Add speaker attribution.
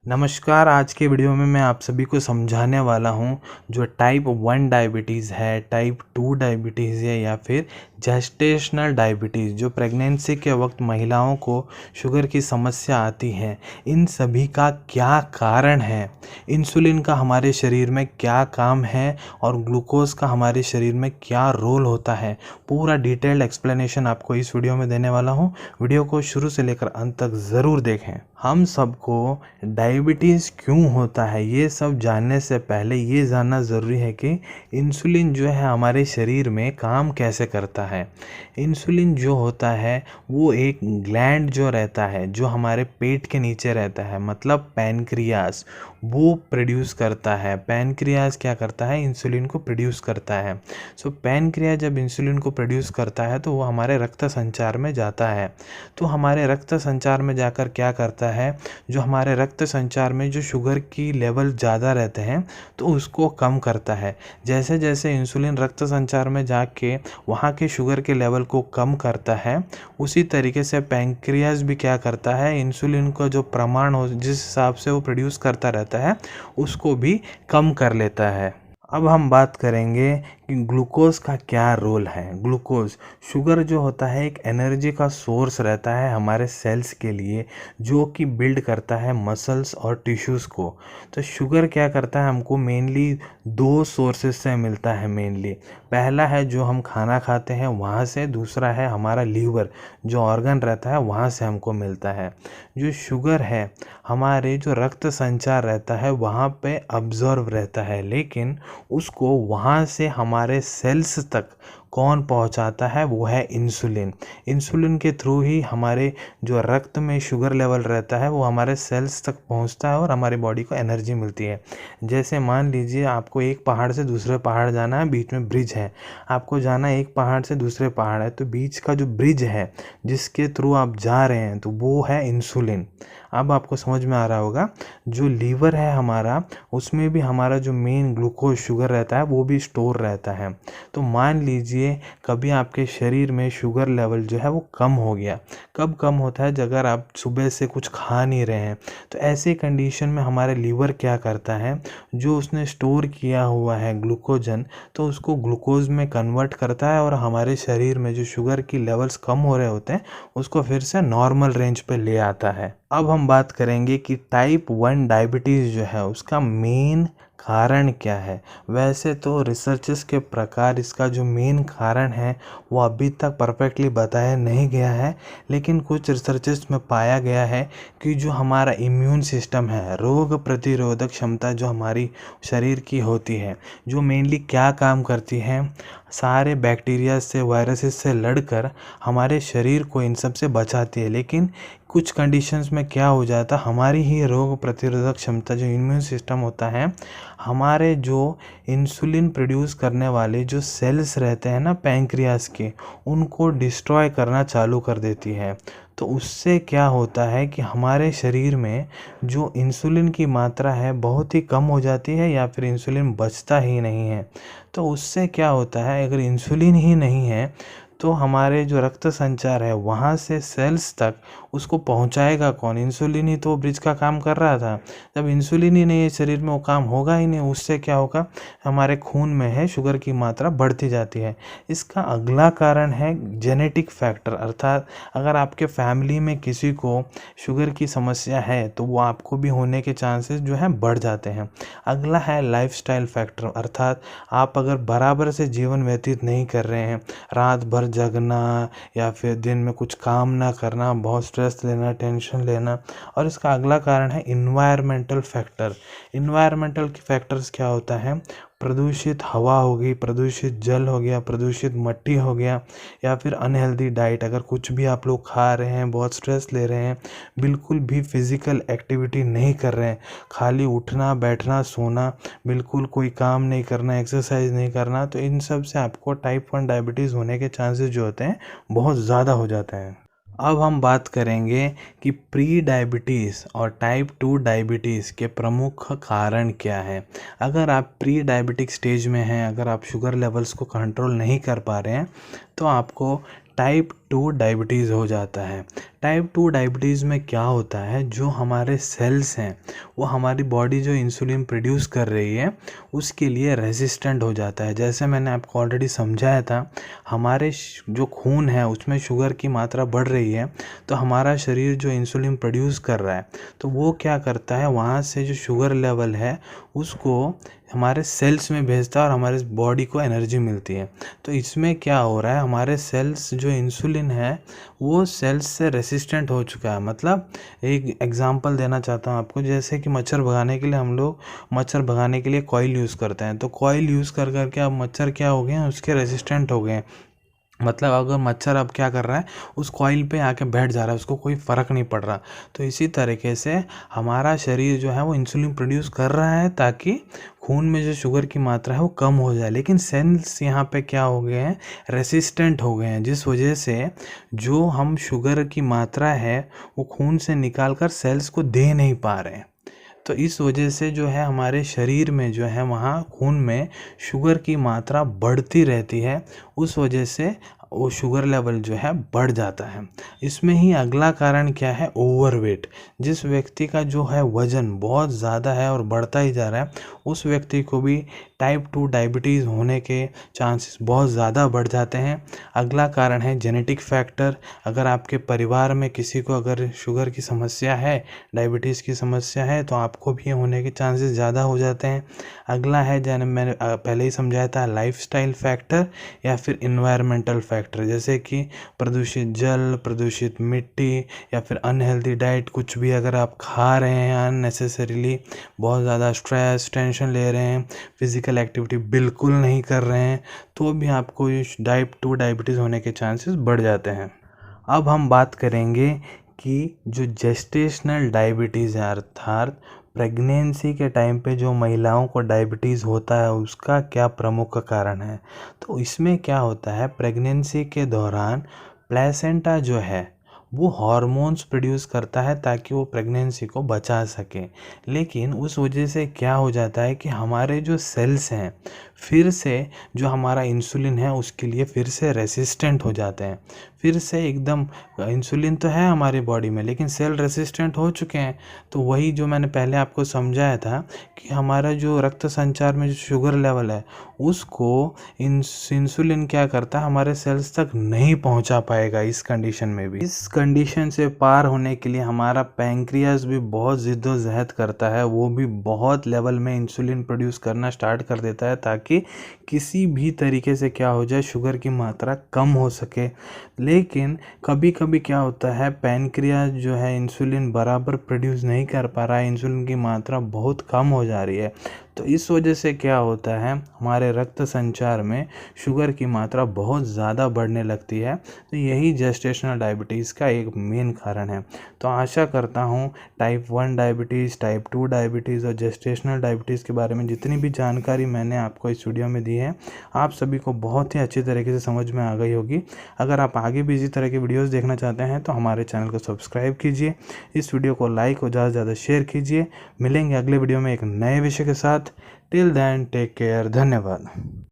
Speaker 1: नमस्कार। आज के वीडियो में मैं आप सभी को समझाने वाला हूं जो टाइप 1 डायबिटीज़ है, टाइप 2 डायबिटीज़ है या फिर जेस्टेशनल डायबिटीज़ जो प्रेगनेंसी के वक्त महिलाओं को शुगर की समस्या आती है, इन सभी का क्या कारण है, इंसुलिन का हमारे शरीर में क्या काम है और ग्लूकोज का हमारे शरीर में क्या रोल होता है। पूरा डिटेल्ड एक्सप्लेनेशन आपको इस वीडियो में देने वाला हूँ। वीडियो को शुरू से लेकर अंत तक ज़रूर देखें। हम सबको डायबिटीज़ क्यों होता है ये सब जानने से पहले ये जानना ज़रूरी है कि इंसुलिन जो है हमारे शरीर में काम कैसे करता है। इंसुलिन जो होता है वो एक ग्लैंड जो रहता है जो हमारे पेट के नीचे रहता है, मतलब पैनक्रियास, वो प्रोड्यूस करता है। पैनक्रियास क्या करता है, इंसुलिन को प्रोड्यूस करता है। सो पैनक्रियास जब इंसुलिन को प्रोड्यूस करता है तो वो हमारे रक्त संचार में जाता है। तो हमारे रक्त संचार में जाकर क्या करता है, जो हमारे रक्त संचार में जो शुगर की लेवल ज़्यादा रहते हैं तो उसको कम करता है। जैसे जैसे इंसुलिन रक्त संचार में जाके वहाँ के शुगर के लेवल को कम करता है, उसी तरीके से पैंक्रियास भी क्या करता है, इंसुलिन का जो प्रमाण हो जिस हिसाब से वो प्रोड्यूस करता रहता है उसको भी कम कर लेता है। अब हम बात करेंगे कि ग्लूकोज का क्या रोल है। ग्लूकोज, शुगर जो होता है एक एनर्जी का सोर्स रहता है हमारे सेल्स के लिए, जो कि बिल्ड करता है मसल्स और टिश्यूज़ को। तो शुगर क्या करता है, हमको मेनली दो सोर्सेस से मिलता है मेनली। पहला है जो हम खाना खाते हैं वहाँ से, दूसरा है हमारा लीवर जो ऑर्गन रहता है वहाँ से हमको मिलता है। जो शुगर है हमारे जो रक्त संचार रहता है वहाँ पे अब्जॉर्व रहता है, लेकिन उसको वहाँ से हमारे सेल्स तक कौन पहुँचाता है, वो है इंसुलिन। इंसुलिन के थ्रू ही हमारे जो रक्त में शुगर लेवल रहता है वो हमारे सेल्स तक पहुँचता है और हमारी बॉडी को एनर्जी मिलती है। जैसे मान लीजिए आपको एक पहाड़ से दूसरे पहाड़ जाना है, बीच में ब्रिज है, आपको जाना है एक पहाड़ से दूसरे पहाड़ है, तो बीच का जो ब्रिज है जिसके थ्रू आप जा रहे हैं तो वो है इंसुलिन। अब आपको समझ में आ रहा होगा। जो लीवर है हमारा, उसमें भी हमारा जो मेन ग्लूकोज शुगर रहता है वो भी स्टोर रहता है। तो मान लीजिए कभी आपके शरीर में शुगर लेवल जो है वो कम हो गया। कब कम होता है, अगर आप सुबह से कुछ खा नहीं रहे हैं तो ऐसे कंडीशन में हमारे लीवर क्या करता है, जो उसने स्टोर किया हुआ है ग्लूकोजन, तो उसको ग्लूकोज में कन्वर्ट करता है और हमारे शरीर में जो शुगर की लेवल्स कम हो रहे होते हैं उसको फिर से नॉर्मल रेंज पे ले आता है। अब हम बात करेंगे कि टाइप 1 डायबिटीज़ जो है उसका मेन कारण क्या है। वैसे तो रिसर्चेस के प्रकार इसका जो मेन कारण है वो अभी तक परफेक्टली बताया नहीं गया है, लेकिन कुछ रिसर्चेस में पाया गया है कि जो हमारा इम्यून सिस्टम है, रोग प्रतिरोधक क्षमता जो हमारी शरीर की होती है, जो मेनली क्या काम करती है, सारे बैक्टीरिया से, वायरसेस से लड़कर हमारे शरीर को इन सब से बचाती है। लेकिन कुछ कंडीशंस में क्या हो जाता है, हमारी ही रोग प्रतिरोधक क्षमता जो इम्यून सिस्टम होता है, हमारे जो इंसुलिन प्रोड्यूस करने वाले जो सेल्स रहते हैं ना पैंक्रियास के, उनको डिस्ट्रॉय करना चालू कर देती है। तो उससे क्या होता है कि हमारे शरीर में जो इंसुलिन की मात्रा है बहुत ही कम हो जाती है या फिर इंसुलिन बचता ही नहीं है। तो उससे क्या होता है, अगर इंसुलिन ही नहीं है तो हमारे जो रक्त संचार है वहाँ से सेल्स तक उसको पहुँचाएगा कौन। इंसुलिन ही तो ब्रिज का काम कर रहा था। जब इंसुलिन ही नहीं है शरीर में वो काम होगा ही नहीं। उससे क्या होगा, हमारे खून में है शुगर की मात्रा बढ़ती जाती है। इसका अगला कारण है जेनेटिक फैक्टर, अर्थात अगर आपके फैमिली में किसी को शुगर की समस्या है तो वो आपको भी होने के चांसेस जो हैं बढ़ जाते हैं। अगला है लाइफस्टाइल फैक्टर, अर्थात आप अगर बराबर से जीवन व्यतीत नहीं कर रहे हैं, रात भर जगना या फिर दिन में कुछ काम ना करना, बहुत स्ट्रेस लेना, टेंशन लेना। और इसका अगला कारण है इन्वायरमेंटल फैक्टर। इन्वायरमेंटल फैक्टर्स क्या होता है, प्रदूषित हवा हो गई, प्रदूषित जल हो गया, प्रदूषित मिट्टी हो गया, या फिर अनहेल्दी डाइट। अगर कुछ भी आप लोग खा रहे हैं, बहुत स्ट्रेस ले रहे हैं, बिल्कुल भी फिजिकल एक्टिविटी नहीं कर रहे हैं, खाली उठना बैठना सोना, बिल्कुल कोई काम नहीं करना, एक्सरसाइज नहीं करना, तो इन सब से आपको टाइप 1 डायबिटीज़ होने के चांसेस जो होते हैं बहुत ज़्यादा हो जाते हैं। अब हम बात करेंगे कि प्री डायबिटीज़ और टाइप 2 डायबिटीज़ के प्रमुख कारण क्या है। अगर आप प्री डायबिटिक स्टेज में हैं, अगर आप शुगर लेवल्स को कंट्रोल नहीं कर पा रहे हैं, तो आपको टाइप 2 डायबिटीज़ हो जाता है। टाइप 2 डायबिटीज़ में क्या होता है, जो हमारे सेल्स हैं वो हमारी बॉडी जो इंसुलिन प्रोड्यूस कर रही है उसके लिए रेजिस्टेंट हो जाता है। जैसे मैंने आपको ऑलरेडी समझाया था, हमारे जो खून है उसमें शुगर की मात्रा बढ़ रही है, तो हमारा शरीर जो इंसुलिन प्रोड्यूस कर रहा है तो वो क्या करता है, वहाँ से जो शुगर लेवल है उसको हमारे सेल्स में भेजता है और हमारे बॉडी को एनर्जी मिलती है। तो इसमें क्या हो रहा है, हमारे सेल्स जो इंसुलिन है वो सेल्स से रेसिस्टेंट हो चुका है। मतलब एक एग्जांपल देना चाहता हूँ आपको, जैसे कि मच्छर भगाने के लिए हम लोग मच्छर भगाने के लिए कॉइल यूज़ करते हैं, तो कॉइल यूज़ कर करके अब मच्छर क्या हो गए हैं, उसके रेसिस्टेंट हो गए हैं। मतलब अगर मच्छर अब क्या कर रहा है, उस कॉइल पे आके बैठ जा रहा है, उसको कोई फ़र्क नहीं पड़ रहा। तो इसी तरीके से हमारा शरीर जो है वो इंसुलिन प्रोड्यूस कर रहा है ताकि खून में जो शुगर की मात्रा है वो कम हो जाए, लेकिन सेल्स यहाँ पे क्या हो गए हैं, रेसिस्टेंट हो गए हैं, जिस वजह से जो हम शुगर की मात्रा है वो खून से निकाल कर सेल्स को दे नहीं पा रहे हैं। तो इस वजह से जो है हमारे शरीर में जो है वहाँ खून में शुगर की मात्रा बढ़ती रहती है, उस वजह से वो शुगर लेवल जो है बढ़ जाता है। इसमें ही अगला कारण क्या है, ओवरवेट। जिस व्यक्ति का जो है वज़न बहुत ज़्यादा है और बढ़ता ही जा रहा है, उस व्यक्ति को भी टाइप 2 डायबिटीज़ होने के चांसेस बहुत ज़्यादा बढ़ जाते हैं। अगला कारण है जेनेटिक फैक्टर। अगर आपके परिवार में किसी को अगर शुगर की समस्या है, डायबिटीज़ की समस्या है, तो आपको भी होने के चांसेस ज़्यादा हो जाते हैं। अगला है, जैसे मैंने पहले ही समझाया था, लाइफस्टाइल फैक्टर या फिर इन्वायरमेंटल फैक्टर, जैसे कि प्रदूषित जल, प्रदूषित मिट्टी या फिर अनहेल्दी डाइट, कुछ भी अगर आप खा रहे हैं अननेसेसरीली, बहुत ज़्यादा स्ट्रेस टेंशन ले रहे हैं, फिज़िकल एक्टिविटी बिल्कुल नहीं कर रहे हैं, तो भी आपको टाइप 2 डायबिटीज़ होने के चांसेस बढ़ जाते हैं। अब हम बात करेंगे कि जो जेस्टेशनल डायबिटीज़ है, अर्थात प्रेगनेंसी के टाइम पे जो महिलाओं को डायबिटीज़ होता है उसका क्या प्रमुख कारण है। तो इसमें क्या होता है, प्रेगनेंसी के दौरान प्लेसेंटा जो है वो हॉर्मोन्स प्रोड्यूस करता है ताकि वो प्रेगनेंसी को बचा सके, लेकिन उस वजह से क्या हो जाता है कि हमारे जो सेल्स हैं फिर से जो हमारा इंसुलिन है उसके लिए फिर से रेसिस्टेंट हो जाते हैं। फिर से एकदम इंसुलिन तो है हमारी बॉडी में लेकिन सेल रेसिस्टेंट हो चुके हैं। तो वही जो मैंने पहले आपको समझाया था कि हमारा जो रक्त संचार में जो शुगर लेवल है उसको इंसुलिन क्या करता है, हमारे सेल्स तक नहीं पहुंचा पाएगा इस कंडीशन में भी। इस कंडीशन से पार होने के लिए हमारा पैंक्रियाज भी बहुत जिद्दोजहद करता है, वो भी बहुत लेवल में इंसुलिन प्रोड्यूस करना स्टार्ट कर देता है ताकि किसी भी तरीके से क्या हो जाए, शुगर की मात्रा कम हो सके। लेकिन कभी कभी क्या होता है, पैंक्रियाज जो है इंसुलिन बराबर प्रोड्यूस नहीं कर पा रहा है, इंसुलिन की मात्रा बहुत कम हो जा रही है। तो इस वजह से क्या होता है, हमारे रक्त संचार में शुगर की मात्रा बहुत ज़्यादा बढ़ने लगती है। तो यही जेस्टेशनल डायबिटीज़ का एक मेन कारण है। तो आशा करता हूँ टाइप 1 डायबिटीज़, टाइप 2 डायबिटीज़ और जेस्टेशनल डायबिटीज़ के बारे में जितनी भी जानकारी मैंने आपको इस वीडियो में दी है, आप सभी को बहुत ही अच्छी तरीके से समझ में आ गई होगी। अगर आप आगे भी इसी तरह की वीडियोज़ देखना चाहते हैं तो हमारे चैनल को सब्सक्राइब कीजिए, इस वीडियो को लाइक और ज़्यादा से ज़्यादा शेयर कीजिए। मिलेंगे अगले वीडियो में एक नए विषय के साथ। टिल देन टेक केयर, धन्यवाद।